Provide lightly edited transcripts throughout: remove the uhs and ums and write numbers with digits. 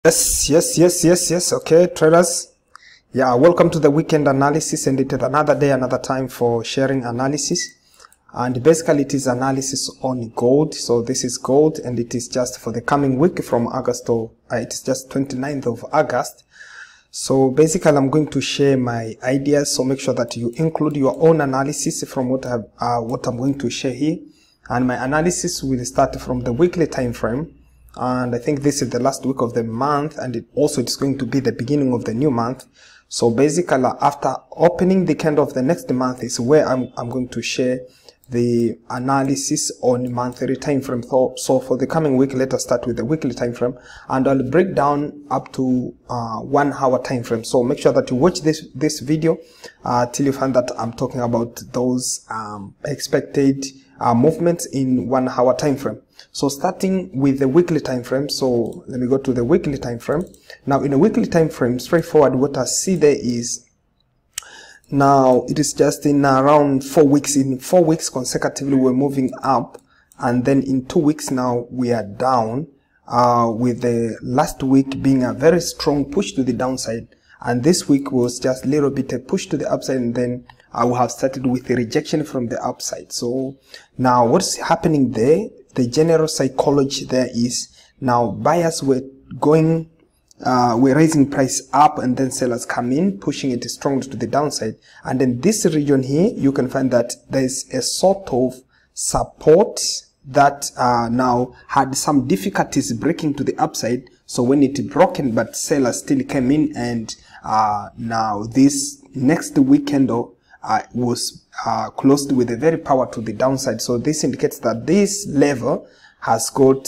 Yes. Okay, traders. Yeah, welcome to the weekend analysis, and it is another day, another time for sharing analysis. And basically it is analysis on gold. So this is gold, and it is just for the coming week from August to, it is just 29th of August. So basically I'm going to share my ideas. So make sure that you include your own analysis from what I'm going to share here. And my analysis will start from the weekly time frame. And I think this is the last week of the month, and it's going to be the beginning of the new month. So basically after opening the candle of the next month is where I'm going to share the analysis on monthly time frame. So for the coming week, let us start with the weekly time frame, and I'll break down up to 1 hour time frame. So make sure that you watch this video till you find that I'm talking about those expected movements in 1 hour time frame. So starting with the weekly time frame, so let me go to the weekly time frame. Now in a weekly time frame, straightforward, what I see there is, now it is just in around 4 weeks. In 4 weeks consecutively we're moving up, and then in 2 weeks now we are down, with the last week being a very strong push to the downside, and this week was just a little bit a push to the upside, and then I will have started with a rejection from the upside. So now what's happening there, the general psychology there is, now buyers were going, we're raising price up, and then sellers come in pushing it strongly to the downside. And in this region here you can find that there's a sort of support that now had some difficulties breaking to the upside. So when it broken, but sellers still came in, and now this next weekend was closed with a very power to the downside. So this indicates that this level has got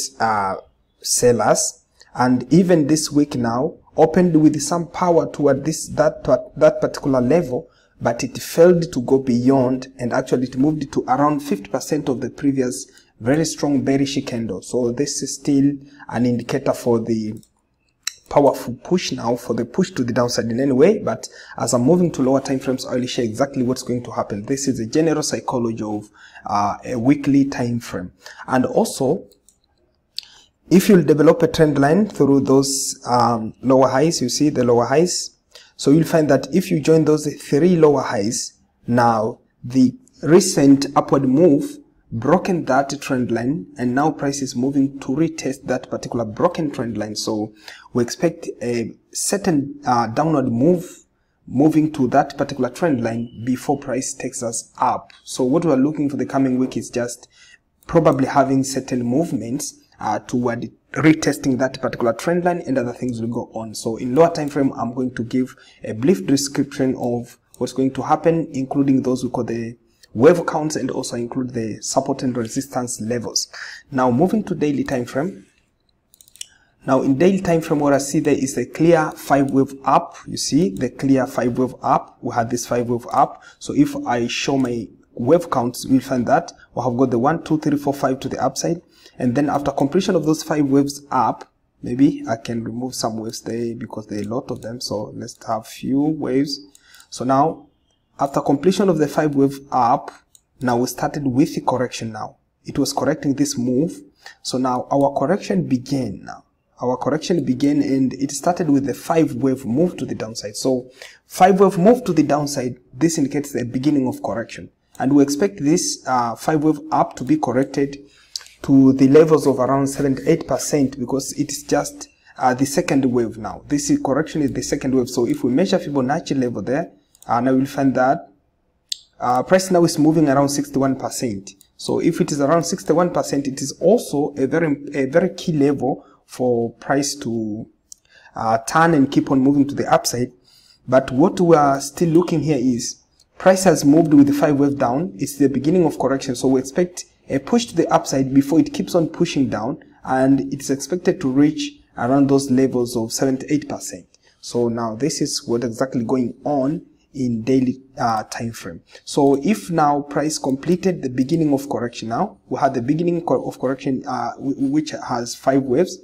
sellers, and even this week now opened with some power toward that particular level, but it failed to go beyond, and actually it moved to around 50% of the previous very strong bearish candle. So this is still an indicator for the powerful push now, for the push to the downside in any way. But as I'm moving to lower time frames, I will share exactly what's going to happen. This is the general psychology of a weekly time frame. And also, if you'll develop a trend line through those lower highs, you see the lower highs, so you'll find that if you join those 3 lower highs, now the recent upward move broken that trend line, and now price is moving to retest that particular broken trend line. So we expect a certain downward move moving to that particular trend line before price takes us up. So what we're looking for the coming week is just probably having certain movements toward retesting that particular trend line, and other things will go on. So in lower time frame, I'm going to give a brief description of what's going to happen, including those we call the wave counts, and also include the support and resistance levels. Now moving to daily time frame. Now in daily time frame, what I see there is a clear 5 wave up. You see the clear 5 wave up. We have this 5 wave up. So if I show my wave counts, we'll find that we have got the 1, 2, 3, 4, 5 to the upside, and then after completion of those 5 waves up, maybe I can remove some waves there because there are a lot of them. So let's have few waves. So now after completion of the 5 wave up, now we started with the correction. Now it was correcting this move. So now our correction began. And it started with the 5 wave move to the downside. So 5 wave move to the downside, this indicates the beginning of correction, and we expect this 5 wave up to be corrected to the levels of around 78%, because it is just the second wave. Now this correction is the second wave. So if we measure Fibonacci level there, now we'll find that price now is moving around 61%. So if it is around 61%, it is also a very key level for price to turn and keep on moving to the upside. But what we are still looking here is price has moved with the 5 wave down. It's the beginning of correction, so we expect a push to the upside before it keeps on pushing down, and it's expected to reach around those levels of 78%. So now this is what exactly going on in daily time frame. So if now price completed the beginning of correction, now we had the beginning of correction which has 5 waves.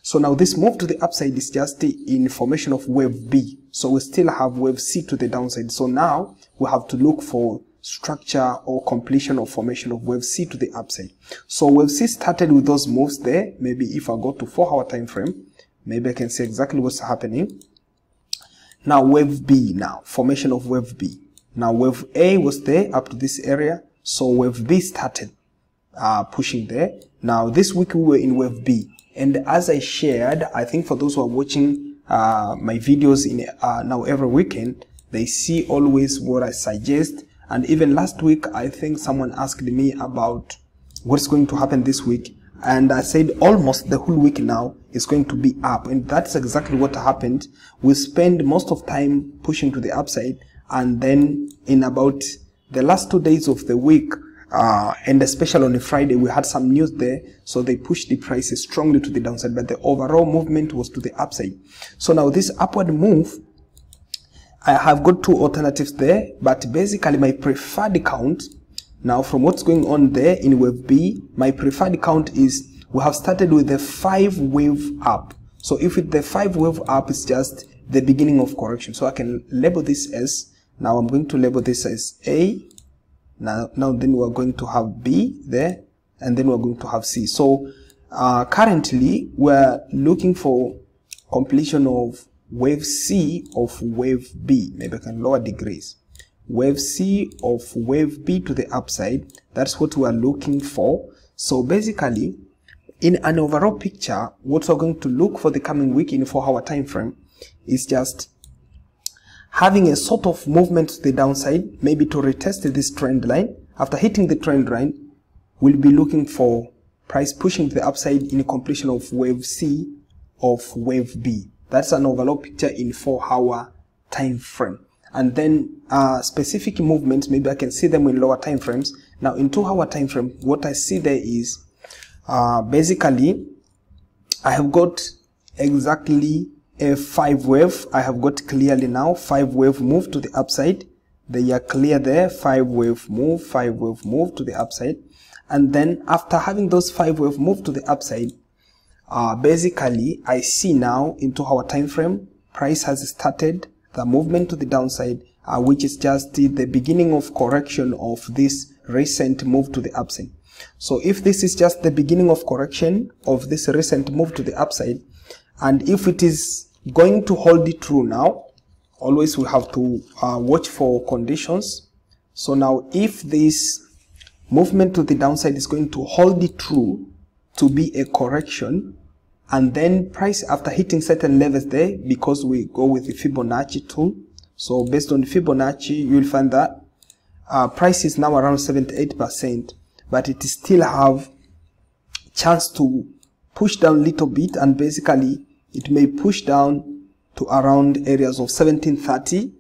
So now this move to the upside is just in formation of wave B. So we still have wave C to the downside. So now we have to look for structure or completion or formation of wave C to the upside. So wave C started with those moves there. Maybe if I go to 4 hour time frame, maybe I can see exactly what's happening. Now wave B, now formation of wave B. Now wave A was there up to this area, so wave B started pushing there. Now this week we were in wave B, and as I shared, I think for those who are watching my videos in now every weekend, they see always what I suggest. And even last week, I think someone asked me about what's going to happen this week, and I said almost the whole week now is going to be up, and that's exactly what happened. We spend most of time pushing to the upside, and then in about the last 2 days of the week, and especially on a Friday, we had some news there, so they pushed the prices strongly to the downside, but the overall movement was to the upside. So now this upward move, I have got two alternatives there, but basically my preferred count, now from what's going on there in wave B, my preferred count is we have started with the 5 wave up. So if the 5 wave up is just the beginning of correction, so I can label this as, now I'm going to label this as A. Now then we're going to have B there, and then we're going to have C. So currently we're looking for completion of wave C of wave B. Maybe I can lower degrees. Wave C of wave B to the upside. That's what we are looking for. So basically, in an overall picture, what we're going to look for the coming week in 4-hour time frame is just having a sort of movement to the downside, maybe to retest this trend line. After hitting the trend line, we'll be looking for price pushing to the upside in a completion of wave C of wave B. That's an overall picture in 4-hour time frame. And then specific movements, maybe I can see them in lower time frames. Now in 2-hour time frame, what I see there is basically I have got exactly a 5 wave. I have got clearly now 5 wave move to the upside. They are clear there, 5 wave move, 5 wave move to the upside. And then after having those 5 wave move to the upside, basically I see now in 2-hour time frame, price has started the movement to the downside, which is just the beginning of correction of this recent move to the upside. So if this is just the beginning of correction of this recent move to the upside, and if it is going to hold it true now, always we have to watch for conditions. So now if this movement to the downside is going to hold it true to be a correction, and then price after hitting certain levels there, because we go with the Fibonacci tool, so based on the Fibonacci, you will find that price is now around 78%, but it still have chance to push down a little bit, and basically it may push down to around areas of 1730.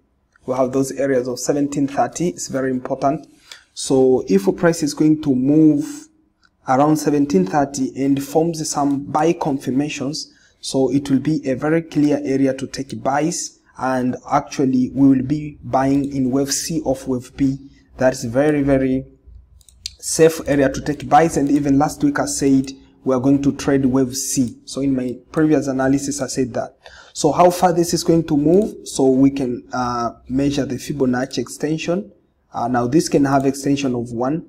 We have those areas of 1730. It's very important. So if a price is going to move around 1730 and forms some buy confirmations, so it will be a very clear area to take buys, and actually we will be buying in wave C of wave B. That's very, very safe area to take buys. And even last week I said we are going to trade wave C. So in my previous analysis I said that. So how far this is going to move, so we can measure the Fibonacci extension. Now this can have extension of 1,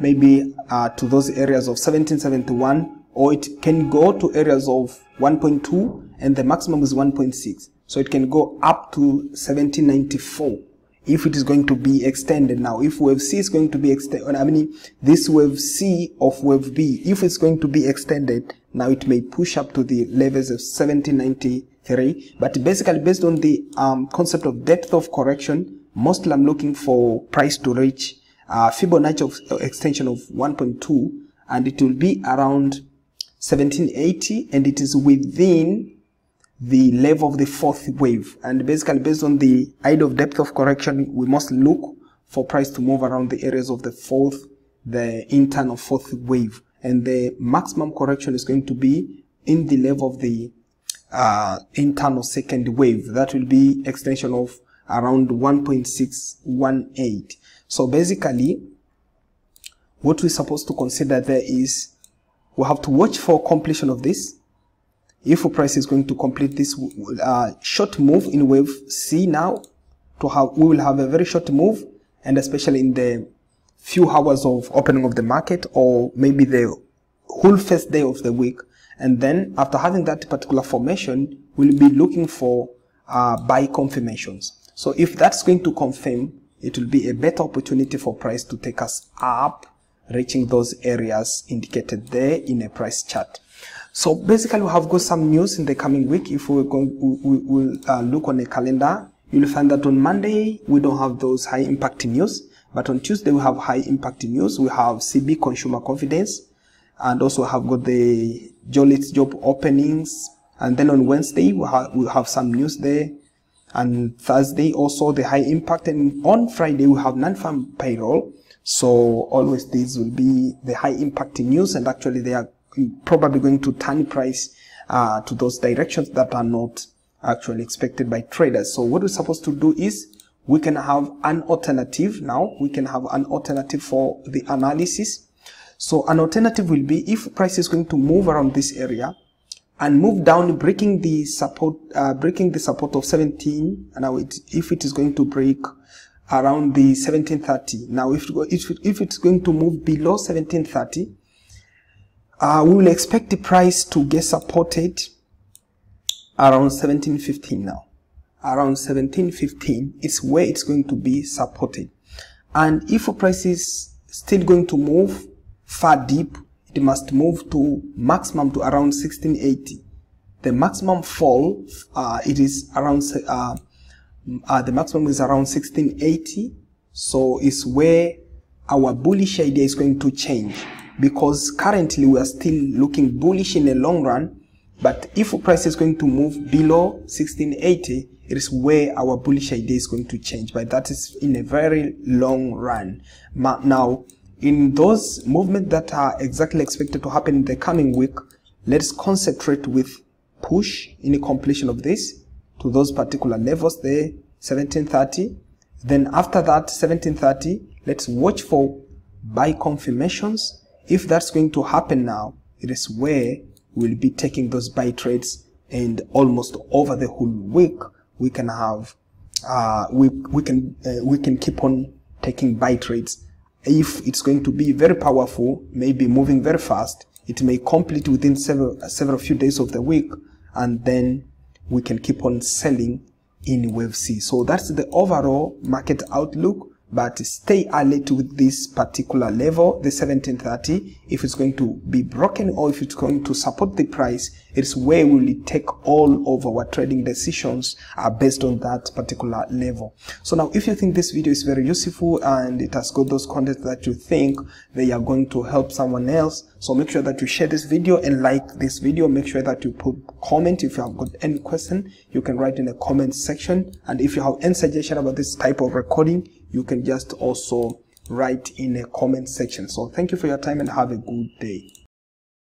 maybe to those areas of 1771, or it can go to areas of 1.2, and the maximum is 1.6. So it can go up to 1794 if it is going to be extended. Now if wave C is going to be extended, I mean this wave C of wave B, if it's going to be extended, now it may push up to the levels of 1793. But basically, based on the concept of depth of correction, mostly I'm looking for price to reach Fibonacci extension of 1.2, and it will be around 1780, and it is within the level of the 4th wave. And basically, based on the idea of depth of correction, we must look for price to move around the areas of the 4th, the internal 4th wave, and the maximum correction is going to be in the level of the internal 2nd wave. That will be extension of around 1.618. So basically, what we're supposed to consider there is we have to watch for completion of this. If a price is going to complete this short move in wave C now, we will have a very short move, and especially in the few hours of opening of the market, or maybe the whole first day of the week, And then after having that particular formation, we'll be looking for buy confirmations. So if that's going to confirm, it will be a better opportunity for price to take us up, reaching those areas indicated there in a price chart. So basically we have got some news in the coming week. If we'll look on the calendar, you'll find that on Monday we don't have those high impact news, but on Tuesday we have high impact news. We have CB consumer confidence, and also have got the job openings, and then on Wednesday we have some news there, and Thursday also the high impact, and on Friday we have non-farm payroll. So always these will be the high impact news, and actually they are probably going to turn price to those directions that are not actually expected by traders. So what we're supposed to do is we can have an alternative. Now we can have an alternative for the analysis. So an alternative will be if price is going to move around this area and move down, breaking the support of 17. And now if it is going to break around the 1730. Now if it's going to move below 1730, we will expect the price to get supported around 1715. Now around 1715 is where it's going to be supported, and if a price is still going to move far deep, it must move to maximum to around 1680. The maximum fall it is around the maximum is around 1680. So is where our bullish idea is going to change, because currently we are still looking bullish in the long run, but if price is going to move below 1680, it is where our bullish idea is going to change, but that is in a very long run. Now in those movements that are exactly expected to happen in the coming week, let's concentrate with push in the completion of this to those particular levels there, 1730. Then after that 1730, let's watch for buy confirmations. If that's going to happen now, it is where we'll be taking those buy trades, and almost over the whole week we can have we can keep on taking buy trades. If it's going to be very powerful, maybe moving very fast, it may complete within several few days of the week, and then we can keep on selling in wave C. So that's the overall market outlook, but stay alert with this particular level, the 1730. If it's going to be broken or if it's going to support the price, it's where we will take all of our trading decisions based on that particular level. So now if you think this video is very useful and it has got those contents that you think they are going to help someone else, so make sure that you share this video and like this video. Make sure that you put comment. If you have got any question, you can write in the comment section, and if you have any suggestion about this type of recording, you can just also write in a comment section. So thank you for your time and have a good day.